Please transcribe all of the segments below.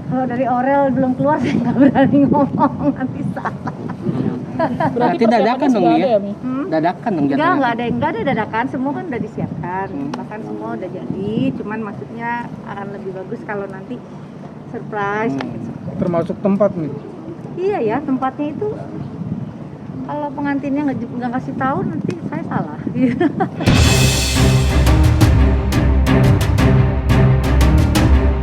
Kalau dari Aurel belum keluar saya nggak berani ngomong, nanti salah. Berarti dadakan dong ya? Dadakan dong jatuhnya? Nggak ada dadakan, semua kan udah disiapkan. Bahkan semua udah jadi, cuman maksudnya akan lebih bagus kalau nanti surprise. Termasuk tempat nih? Iya ya, tempatnya itu kalau pengantinnya nggak kasih tahu nanti saya salah.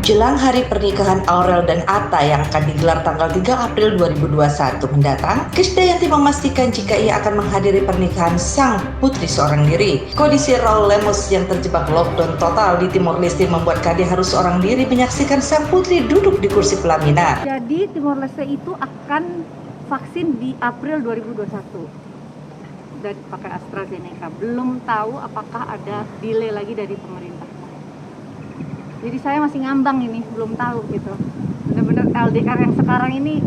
Jelang hari pernikahan Aurel dan Atta yang akan digelar tanggal 3 April 2021 mendatang, Krisdayanti memastikan jika ia akan menghadiri pernikahan sang putri seorang diri. Kondisi Raul Lemos yang terjebak lockdown total di Timor Leste membuat KD harus seorang diri menyaksikan sang putri duduk di kursi pelaminan. Jadi Timor Leste itu akan vaksin di April 2021 dan pakai AstraZeneca. Belum tahu apakah ada delay lagi dari pemerintah. Jadi saya masih ngambang ini, belum tahu gitu. Benar-benar LDR yang sekarang ini,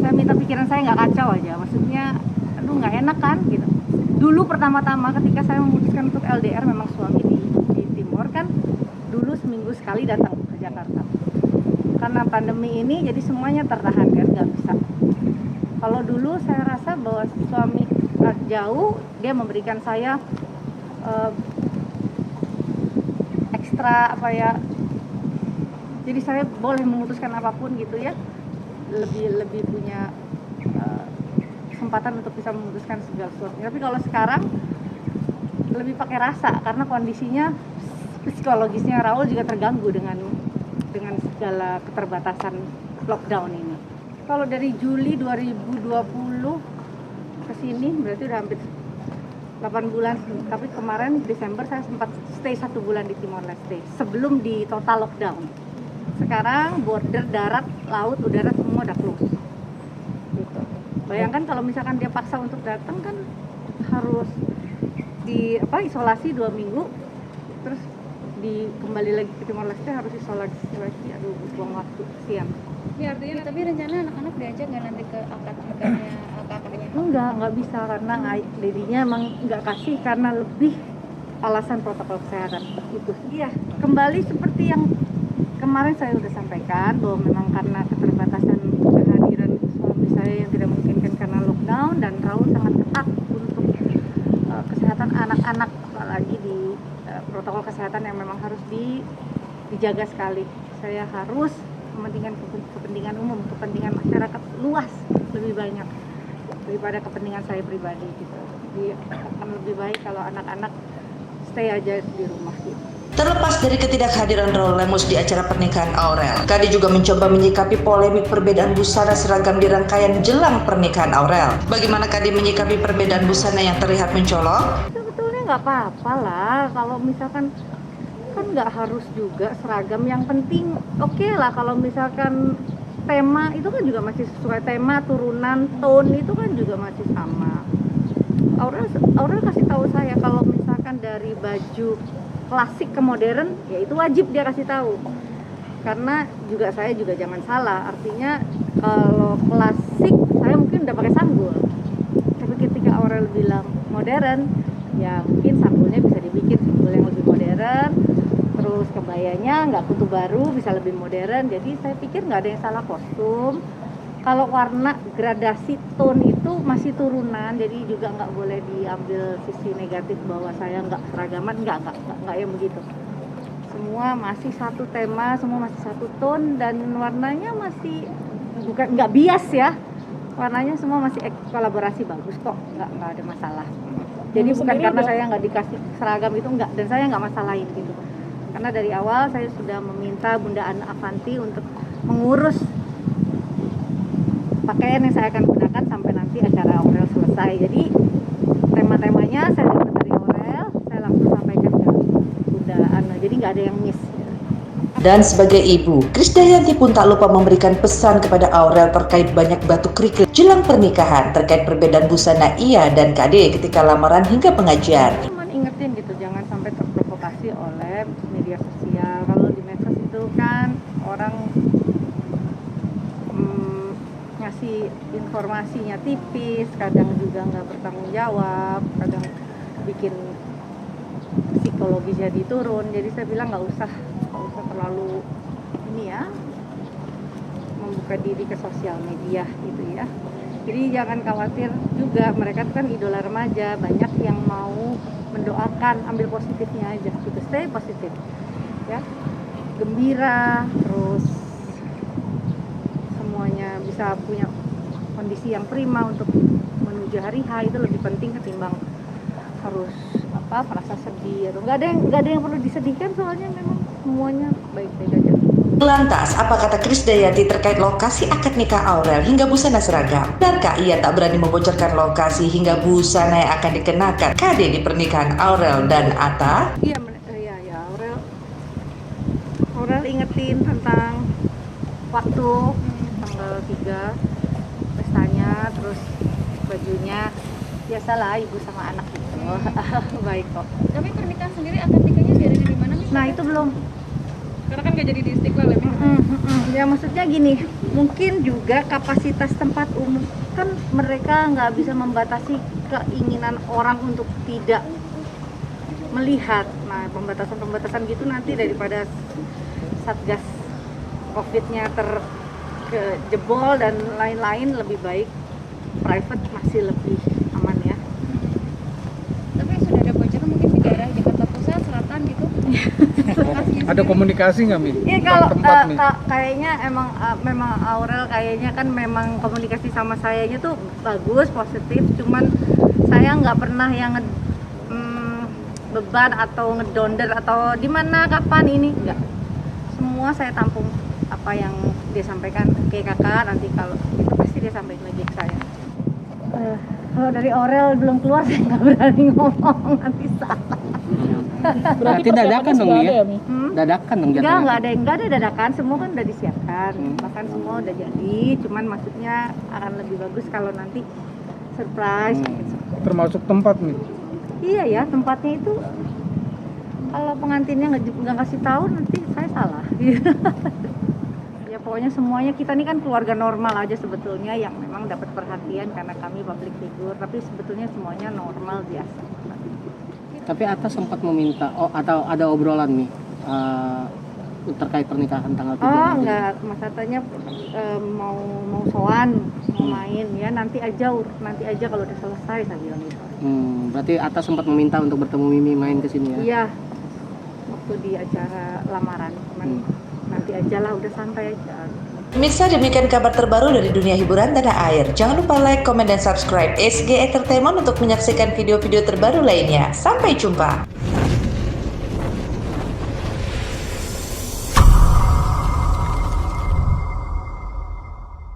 saya minta pikiran saya nggak kacau aja. Maksudnya, aduh nggak enak kan gitu. Dulu pertama-tama ketika saya memutuskan untuk LDR, memang suami di Timor kan, dulu seminggu sekali datang ke Jakarta. Karena pandemi ini, jadi semuanya tertahan kan, nggak bisa. Kalau dulu saya rasa bahwa suami jauh, dia memberikan saya ekstra apa ya, jadi saya boleh memutuskan apapun gitu ya, lebih punya kesempatan untuk bisa memutuskan segala sesuatu. Tapi kalau sekarang lebih pakai rasa karena kondisinya psikologisnya Raul juga terganggu dengan segala keterbatasan lockdown ini. Kalau dari Juli 2020 ke sini berarti udah hampir 8 bulan, tapi kemarin Desember saya sempat stay 1 bulan di Timor Leste sebelum di total lockdown. Sekarang border darat, laut, udara semua udah close. Gitu. Bayangkan kalau misalkan dia paksa untuk datang kan harus isolasi 2 minggu, terus kembali lagi ke Timor Leste harus isolasi lagi, aduh buang waktu, kesian. Ya artinya tapi rencana anak-anak diajak nggak nanti ke akad nikahnya kakaknya? Nggak bisa karena dirinya emang nggak kasih karena lebih alasan protokol kesehatan itu. Iya, kembali seperti yang kemarin saya udah sampaikan bahwa memang karena keterbatasan kehadiran suami saya yang tidak memungkinkan karena lockdown dan Raul sangat ketat untuk kesehatan anak-anak, apalagi di protokol kesehatan yang memang harus dijaga sekali. Saya harus kepentingan umum, kepentingan masyarakat luas lebih banyak daripada kepentingan saya pribadi gitu. Jadi akan lebih baik kalau anak-anak stay aja di rumah gitu. Terlepas dari ketidakhadiran Raul Lemos di acara pernikahan Aurel, KD juga mencoba menyikapi polemik perbedaan busana seragam di rangkaian jelang pernikahan Aurel. Bagaimana KD menyikapi perbedaan busana yang terlihat mencolok? Sebetulnya nggak apa-apa lah kalau misalkan kan nggak harus juga seragam, yang penting oke lah kalau misalkan tema itu kan juga masih sesuai tema, turunan, tone itu kan juga masih sama. Aurel kasih tahu saya kalau misalkan dari baju klasik ke modern ya itu wajib dia kasih tahu, karena saya juga jangan salah, artinya kalau klasik saya mungkin udah pakai sanggul, tapi ketika Aurel bilang modern ya mungkin sanggulnya bisa dibikin sanggul yang lebih modern, terus kebayanya nggak kutu baru, bisa lebih modern. Jadi saya pikir nggak ada yang salah kostum. Kalau warna gradasi tone itu masih turunan, jadi juga nggak boleh diambil sisi negatif bahwa saya nggak seragaman, nggak yang begitu. Semua masih satu tema, semua masih satu tone, dan warnanya masih nggak bias ya. Warnanya semua masih kolaborasi bagus kok, nggak ada masalah. Jadi bukan karena saya nggak dikasih seragam itu nggak, dan saya nggak masalahin gitu. Karena dari awal saya sudah meminta Bunda Ana Avanti untuk mengurus pakaian yang saya akan gunakan sampai nanti acara Aurel selesai. Jadi tema-temanya saya dapat dari Aurel, saya langsung sampaikan ke Bunda Ana. Jadi nggak ada yang miss. Dan sebagai ibu, Krisdayanti pun tak lupa memberikan pesan kepada Aurel terkait banyak batu kerikil jelang pernikahan terkait perbedaan busana ia dan KD ketika lamaran hingga pengajian. Cuman ingetin gitu, jangan sampai terprovokasi oleh media sosial. Kalau di medsos itu kan orang ngasih informasinya tipis, kadang juga nggak bertanggung jawab, kadang bikin psikologisnya diturun. Jadi saya bilang nggak usah terlalu ini ya, peduli ke sosial media gitu ya. Jadi jangan khawatir juga, mereka kan idola remaja, banyak yang mau mendoakan, ambil positifnya aja gitu, stay positif ya, gembira, terus semuanya bisa punya kondisi yang prima untuk menuju hari H, itu lebih penting ketimbang harus merasa sedih atau nggak ada yang perlu disedihkan, soalnya memang semuanya baik-baik aja. Lantas, apa kata Krisdayanti terkait lokasi akad nikah Aurel hingga busana seragam? Benarkah ia tak berani membocorkan lokasi hingga busana yang akan dikenakan KD di pernikahan Aurel dan Atta? Iya, Aurel ingetin tentang waktu tanggal 3 pestanya, terus bajunya biasalah ibu sama anak gitu. Baik kok. Tapi pernikahan sendiri akad nikahnya diadain di mana nih? Nah itu belum. Karena kan nggak jadi di Istiqlal ya. Ya maksudnya gini, mungkin juga kapasitas tempat umum kan mereka nggak bisa membatasi keinginan orang untuk tidak melihat. Nah pembatasan gitu nanti daripada Satgas COVID-nya terjebol dan lain-lain, lebih baik private masih lebih aman ya. Tapi sudah ada bocoran mungkin di daerah Jakarta Pusat, Selatan gitu. Ada komunikasi nggak, Mi? Iya, Tentang kalau tempat, Mi? kayaknya memang Aurel kayaknya kan memang komunikasi sama sayanya tuh bagus, positif, cuman saya nggak pernah yang beban atau ngedonder atau di mana kapan ini, enggak. Semua saya tampung apa yang dia sampaikan. Oke kakak, nanti kalau itu pasti dia sampaikan lagi ke saya. Kalau dari Aurel belum keluar, saya nggak berani ngomong, nanti salah. Berarti dadakan dong ya? Dadakan dong jatuhnya. Nggak ada dadakan, semua kan udah disiapkan, bahkan semua udah jadi. Cuman maksudnya akan lebih bagus kalau nanti surprise. Termasuk tempat, Mi? Iya ya, tempatnya itu kalau pengantinnya nggak kasih tahu nanti saya salah. Ya pokoknya semuanya kita ini kan keluarga normal aja sebetulnya, yang memang dapat perhatian karena kami public figure, tapi sebetulnya semuanya normal biasa. Tapi Atta sempat meminta, atau ada obrolan nih terkait pernikahan tanggal 3 Oh nanti. enggak, Mas Atanya mau sowan, mau main ya, nanti aja kalau udah selesai, saya bilang gitu. Berarti Atta sempat meminta untuk bertemu Mimi main ke sini ya? Iya, waktu di acara lamaran, cuman nanti aja lah, udah santai aja. Pemirsa, demikian kabar terbaru dari dunia hiburan tanah air. Jangan lupa like, komen, dan subscribe SG Entertainment untuk menyaksikan video-video terbaru lainnya. Sampai jumpa.